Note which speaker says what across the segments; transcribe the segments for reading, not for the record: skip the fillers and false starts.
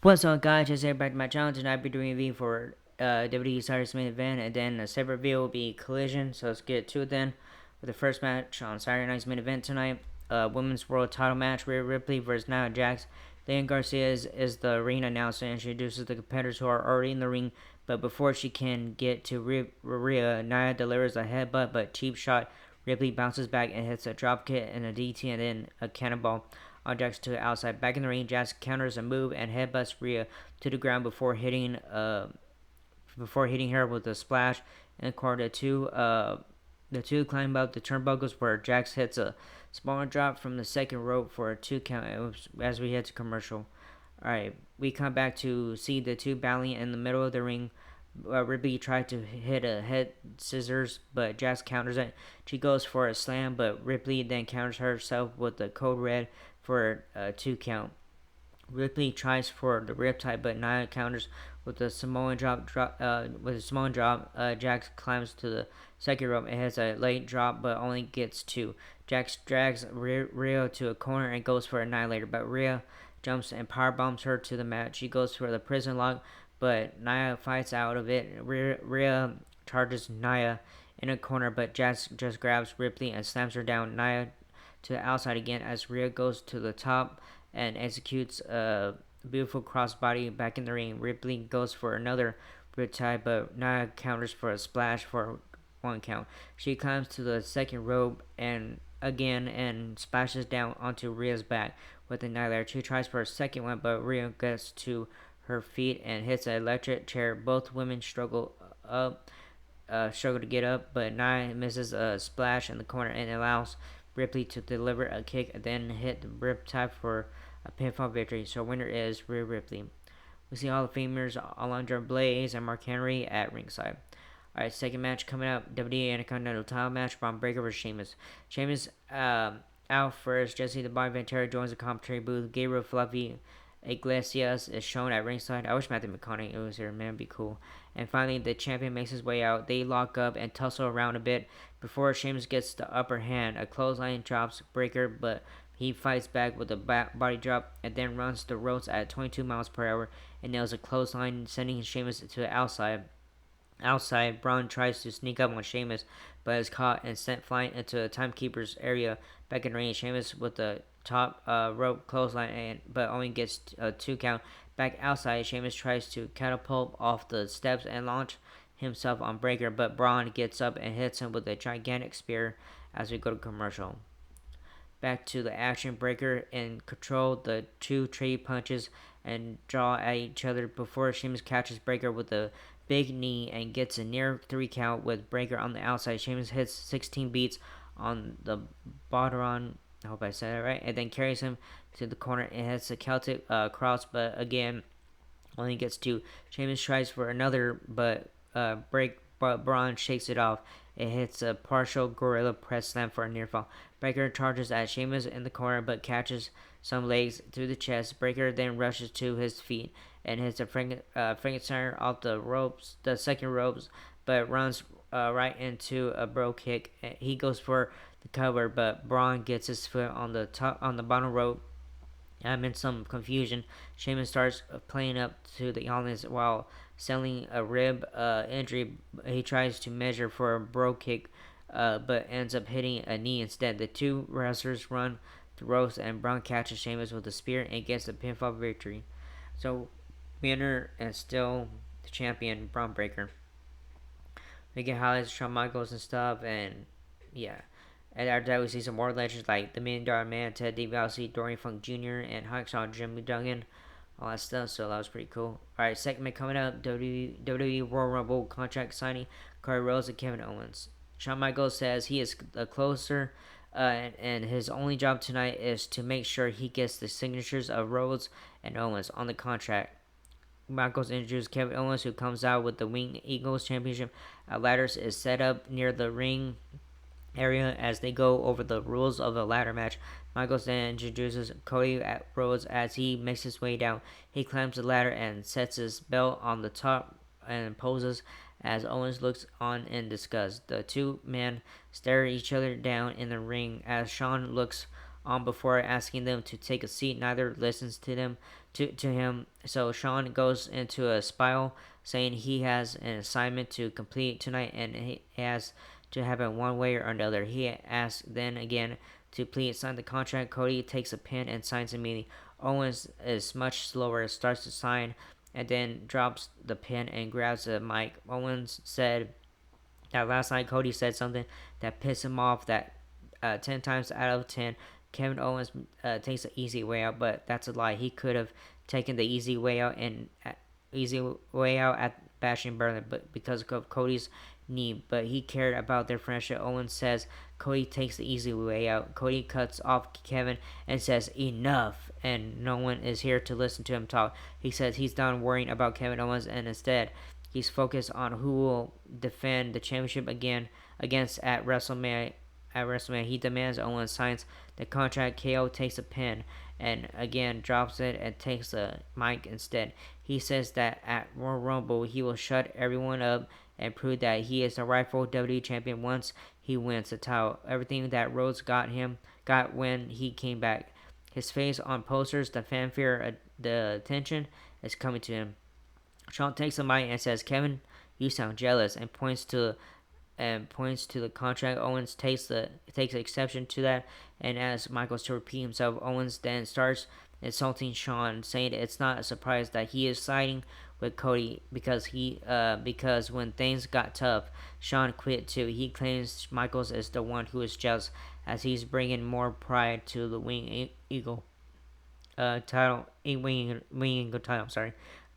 Speaker 1: What's up, guys? Just here back to my channel. Tonight I'll be doing a review for WWE Saturday's main event, and then a separate video will be Collision. So let's get to it then. With the first match on Saturday night's main event tonight, Women's World Title match: Rhea Ripley versus Nia Jax. Lilian Garcia is the ring announcer and she introduces the competitors who are already in the ring. But before she can get to Rhea, Nia delivers a headbutt but cheap shot. Ripley bounces back and hits a dropkick and a DT and then a cannonball on Jax to the outside. Back in the ring, Jax counters a move and headbutts Rhea to the ground before hitting her with a splash. And corner the two climb up the turnbuckles where Jax hits a smaller drop from the second rope for a 2 count as we head to commercial. Alright, we come back to see the two battling in the middle of the ring. Ripley tried to hit a head scissors, but Jax counters it. She goes for a slam, but Ripley then counters herself with the code red for a 2 count. Ripley tries for the riptide, but Nia counters with a Samoan drop. Jax climbs to the second rope and has a late drop, but only gets two. Jax drags Rhea to a corner and goes for a annihilator, but Rhea jumps and power bombs her to the mat. She goes for the prison lock, but Nia fights out of it. Rhea charges Nia in a corner, but Jax just grabs Ripley and slams her down. Nia to the outside again as Rhea goes to the top and executes a beautiful crossbody back in the ring. Ripley goes for another riptide, but Nia counters for a splash for 1 count. She climbs to the second rope and splashes down onto Rhea's back with a annihilator. She tries for a second one, but Rhea gets to her feet and hits an electric chair. Both women struggle to get up, but Nia misses a splash in the corner and allows Ripley to deliver a kick and then hit the riptide for a pinfall victory. So winner is Rhea Ripley. We see Hall of Famers Alundra Blaze and Mark Henry at ringside. Alright, second match coming up, WWE Intercontinental title match, Braun Breaker versus Sheamus. Sheamus out first. Jesse the Body Ventura joins the commentary booth. Gabriel Fluffy Iglesias is shown at ringside. I wish Matthew McConaughey was here, man, it'd be cool. And finally, the champion makes his way out. They lock up and tussle around a bit before Sheamus gets the upper hand. A clothesline drops Breaker, but he fights back with a body drop and then runs the ropes at 22 miles per hour and nails a clothesline, sending Sheamus to the outside. Braun tries to sneak up on Sheamus, but is caught and sent flying into the timekeeper's area. Back in range, Sheamus with the top rope clothesline, but only gets a 2 count. Back outside, Sheamus tries to catapult off the steps and launch himself on Breaker, but Braun gets up and hits him with a gigantic spear as we go to commercial. Back to the action. Breaker in control. The two trade punches and draw at each other before Sheamus catches Breaker with a big knee and gets a near 3 count with Breaker on the outside. Sheamus hits 16 beats on the Bodron. I hope I said it right. And then carries him to the corner and hits a Celtic cross, but again, only gets two. Sheamus tries for another, but Braun shakes it off. It hits a partial gorilla press slam for a near fall. Breaker charges at Sheamus in the corner, but catches some legs through the chest. Breaker then rushes to his feet and hits a Frankenstein off the second ropes, but runs right into a bro kick. He goes for the cover, but Braun gets his foot on the bottom rope. I'm in some confusion. Sheamus starts playing up to the audience while selling a rib injury. He tries to measure for a bro kick, but ends up hitting a knee instead. The two wrestlers run the ropes, and Braun catches Sheamus with a spear and gets the pinfall victory. So, winner and still the champion, Braun Breaker. We get highlights of Shawn Michaels and stuff, and yeah. And after that, we see some more legends like the Million Dollar Man, Ted DiBiase, Dory Funk Jr., and Hacksaw Jimmy Duggan, all that stuff. So that was pretty cool. All right, segment coming up: WWE Royal Rumble contract signing, Cody Rhodes and Kevin Owens. Shawn Michaels says he is a closer, and his only job tonight is to make sure he gets the signatures of Rhodes and Owens on the contract. Michaels introduces Kevin Owens, who comes out with the Winged Eagles Championship. A ladder is set up near the ring area as they go over the rules of the ladder match. Michaels then introduces Cody Rhodes as he makes his way down. He climbs the ladder and sets his belt on the top and poses as Owens looks on in disgust. The two men stare each other down in the ring as Shawn looks on before asking them to take a seat. Neither listens to him. So Sean goes into a spiral, saying he has an assignment to complete tonight and he has to have it one way or another. He asks then again to please sign the contract. Cody takes a pen and signs immediately. Owens is much slower, starts to sign, and then drops the pen and grabs the mic. Owens said that last night Cody said something that pissed him off, that 10 times out of 10 Kevin Owens takes the easy way out, but that's a lie. He could have taken the easy way out at bashing Berlin, but because of Cody's knee, but he cared about their friendship. Owens says Cody takes the easy way out. Cody cuts off Kevin and says enough, and no one is here to listen to him talk. He says he's done worrying about Kevin Owens and instead he's focused on who will defend the championship against at WrestleMania. He demands Owens signs the contract. KO takes a pen and again drops it and takes the mic instead. He says that at Royal Rumble he will shut everyone up and prove that he is the rightful WWE champion once he wins the title. Everything that Rhodes got when he came back. His face on posters, the fanfare, the attention is coming to him. Sean takes the mic and says, "Kevin, you sound jealous," and points to the contract. Owens takes exception to that and asks Michaels to repeat himself. Owens then starts insulting Sean, saying it's not a surprise that he is siding with Cody because when things got tough, Sean quit too. He claims Michaels is the one who is jealous as he's bringing more pride to the Wing Eagle title. Wing Eagle title. Sorry.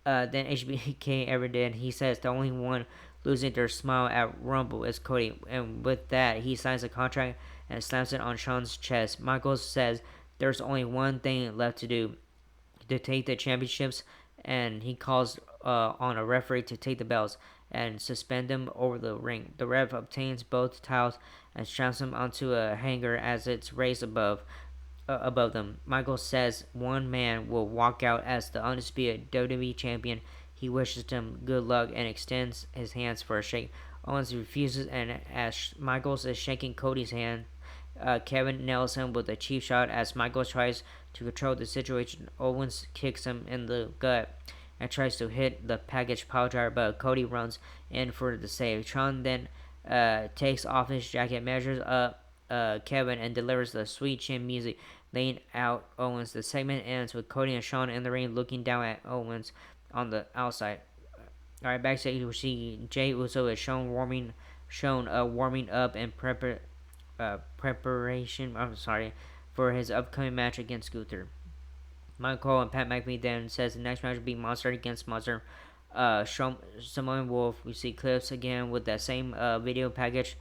Speaker 1: Than HBK ever did. He says the only one losing their smile at Rumble is Cody, and with that, he signs a contract and slams it on Sean's chest. Michaels says there's only one thing left to do, to take the championships, and he calls on a referee to take the belts and suspend them over the ring. The ref obtains both titles and straps them onto a hanger as it's raised above them. Michael says one man will walk out as the undisputed WWE champion. He wishes them good luck and extends his hands for a shake. Owens refuses, and as Michaels is shaking Cody's hand, Kevin nails him with a cheap shot. As Michaels tries to control the situation, Owens kicks him in the gut and tries to hit the package piledriver, but Cody runs in for the save. Sean then takes off his jacket, measures up Kevin, and delivers the sweet chin music, laying out Owens. The segment ends with Cody and Sean in the ring looking down at Owens on the outside. Alright, backstage we see Jey Uso is warming up in preparation for his upcoming match against Gunther. Michael and Pat McAfee then says the next match will be Monster against Monster. Samoan Wolf, we see clips again with that same video package.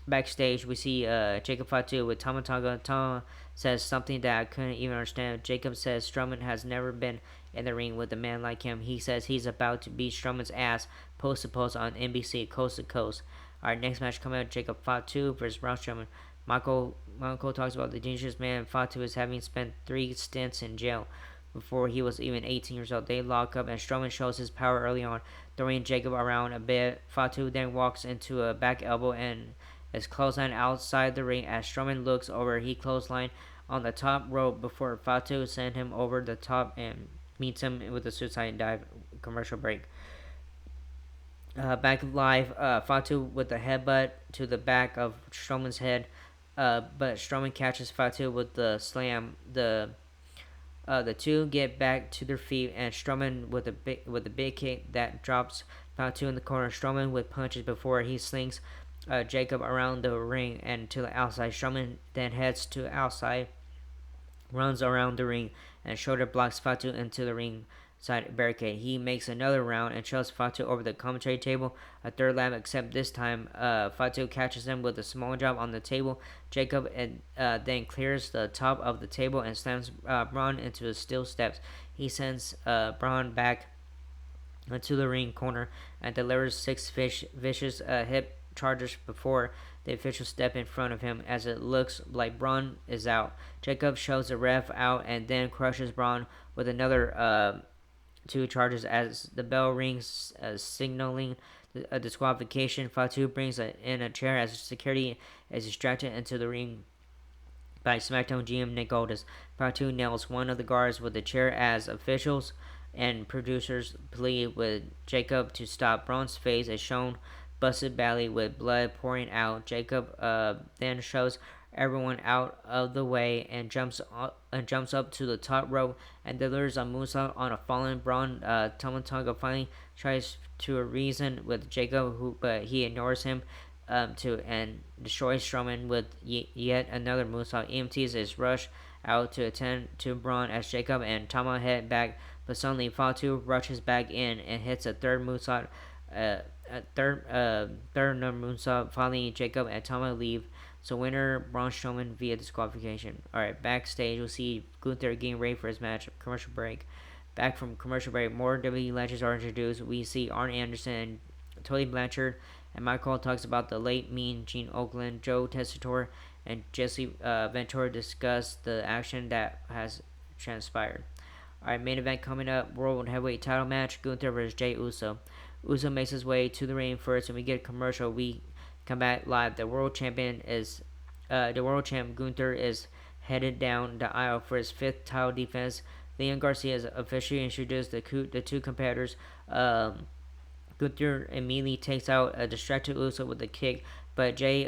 Speaker 1: Backstage, we see Jacob Fatu with Tama Tonga. Tama says something that I couldn't even understand. Jacob says Strowman has never been in the ring with a man like him. He says he's about to beat Strowman's ass post to post on NBC Coast to Coast. Our next match coming out, Jacob Fatu versus Braun Strowman. Michael talks about the dangerous man Fatu is having spent 3 stints in jail before he was even 18 years old. They lock up and Strowman shows his power early on, throwing Jacob around a bit. Fatu then walks into a back elbow and is clothesline outside the ring. As Strowman looks over, he clothesline on the top rope before Fatu sends him over the top and meets him with a suicide dive. Commercial break. Back live, Fatu with the headbutt to the back of Strowman's head, but Strowman catches Fatu with the slam. The two get back to their feet, and Strowman with a big kick that drops Fatu in the corner. Strowman with punches before he slings Jacob around the ring and to the outside. Strowman then heads to outside, runs around the ring, and shoulder blocks Fatu into the ring side barricade. He makes another round and shoves Fatu over the commentary table. A third lap, except this time Fatu catches him with a small drop on the table. Jacob then clears the top of the table and slams Braun into the steel steps. He sends Braun back into the ring corner and delivers 6 vicious hip chargers before the officials step in front of him. As it looks like Braun is out, Jacob shows the ref out and then crushes Braun with another 2 charges. As the bell rings, signaling a disqualification, Fatu brings in a chair as security is distracted into the ring. by SmackDown GM Nick Aldis. Fatu nails one of the guards with a chair as officials and producers plead with Jacob to stop. Braun's face is shown busted badly with blood pouring out. Jacob then shows everyone out of the way and jumps up to the top rope and delivers a moonsault on a fallen Braun. Tama Tonga finally tries to reason with Jacob, but he ignores him and destroys Strowman with yet another moonsault. EMTs is rushed out to attend to Braun as Jacob and Tama head back, but suddenly Fatu rushes back in and hits a third moonsault. Third number moonsault. Finally, Jacob and Tama leave. So winner Braun Strowman via disqualification. All right, backstage we'll see Gunther getting ready for his match. Commercial break. Back from commercial break, more WWE legends are introduced. We see Arn Anderson and Tully Blanchard, and Michael talks about the late Mean Gene Okerlund. Joe Tessitore and Jesse Ventura discuss the action that has transpired. Alright, main event coming up, World Heavyweight title match, Gunther versus Jey Uso. Uso makes his way to the ring first, and we get a commercial. We come back live. The world champ Gunther is headed down the aisle for his fifth title defense. Leon Garcia has officially introduced the two competitors. Gunther immediately takes out a distracted Uso with a kick, but Jey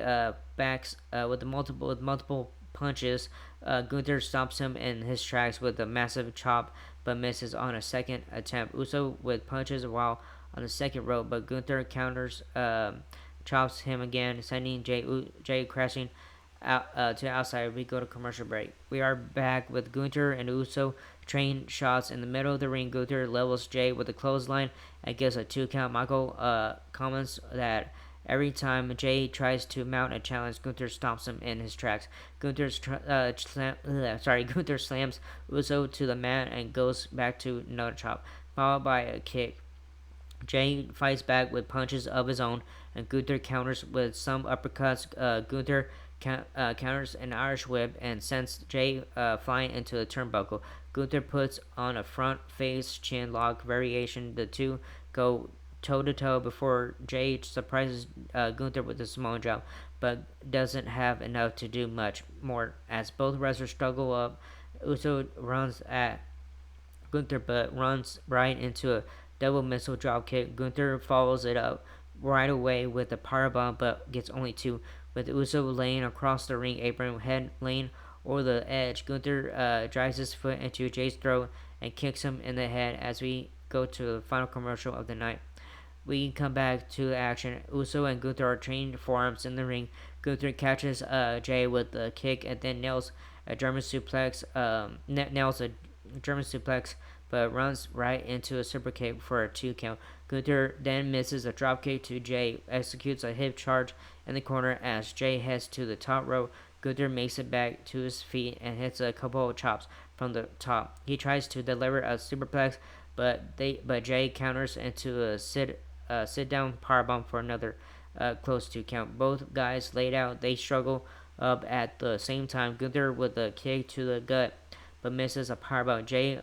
Speaker 1: backs with multiple punches. Gunther stops him in his tracks with a massive chop, but misses on a second attempt. Uso with punches while on the second rope, but Gunther counters, chops him again, sending Jey crashing out to the outside. We go to commercial break. We are back with Gunther and Uso train shots in the middle of the ring. Gunther levels Jey with a clothesline and gives a 2 count. Michael comments that every time Jey tries to mount a challenge, Gunther stops him in his tracks. Gunther slams Uso to the mat and goes back to another chop, followed by a kick. Jey fights back with punches of his own, and Gunther counters with some uppercuts. Gunther counters an Irish whip and sends Jey flying into the turnbuckle. Gunther puts on a front face chin lock variation. The two go toe-to-toe before Jey surprises Gunther with a small jump, but doesn't have enough to do much more. As both wrestlers struggle up, Uso runs at Gunther but runs right into a double missile drop kick. Gunther follows it up right away with a powerbomb, but gets only 2, with Uso laying across the ring apron, head laying over the edge. Gunther drives his foot into Jey's throat and kicks him in the head as we go to the final commercial of the night. We come back to action. Uso and Gunther are trading forearms in the ring. Gunther catches Jey with a kick and then nails a German suplex. But runs right into a super kick for a 2 count. Gunther then misses a drop kick to Jey, executes a hip charge in the corner as Jey heads to the top rope. Gunther makes it back to his feet and hits a couple of chops from the top. He tries to deliver a superplex, but Jey counters into a sit down powerbomb for another close 2 count. Both guys laid out. They struggle up at the same time. Gunther with a kick to the gut, but misses a powerbomb. Jey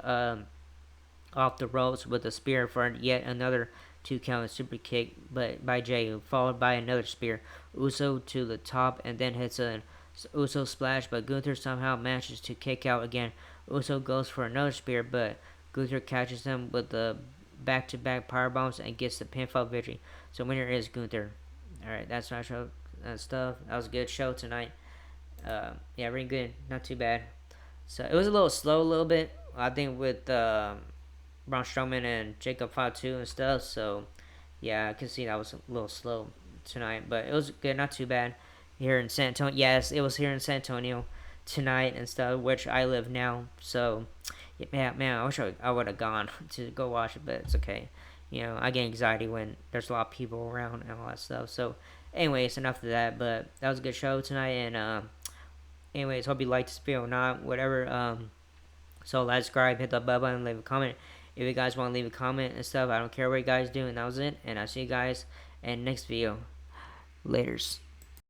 Speaker 1: off the ropes with a spear for yet another 2 count super kick, but by Jey, followed by another spear. Uso to the top and then hits an Uso splash, but Gunther somehow manages to kick out again. Uso goes for another spear, but Gunther catches him with the back-to-back powerbombs and gets the pinfall victory. So winner is Gunther. Alright, that's my show stuff. That was a good show tonight. Yeah, really good. Not too bad. So it was a little slow a little bit. I think with Braun Strowman and Jacob Fatu and stuff. So yeah, I can see that was a little slow tonight. But it was good. Not too bad. Here in San Antonio. Yes, it was here in San Antonio tonight and stuff, which I live now. So yeah, man, I wish I would have gone to go watch it, but it's okay. You know, I get anxiety when there's a lot of people around and all that stuff. So, anyways, enough of that. But that was a good show tonight. And anyways, hope you liked this video or not, whatever. So like, subscribe, hit the bell button, leave a comment. If you guys want to leave a comment and stuff, I don't care what you guys do. And that was it. And I'll see you guys in the next video. Laters.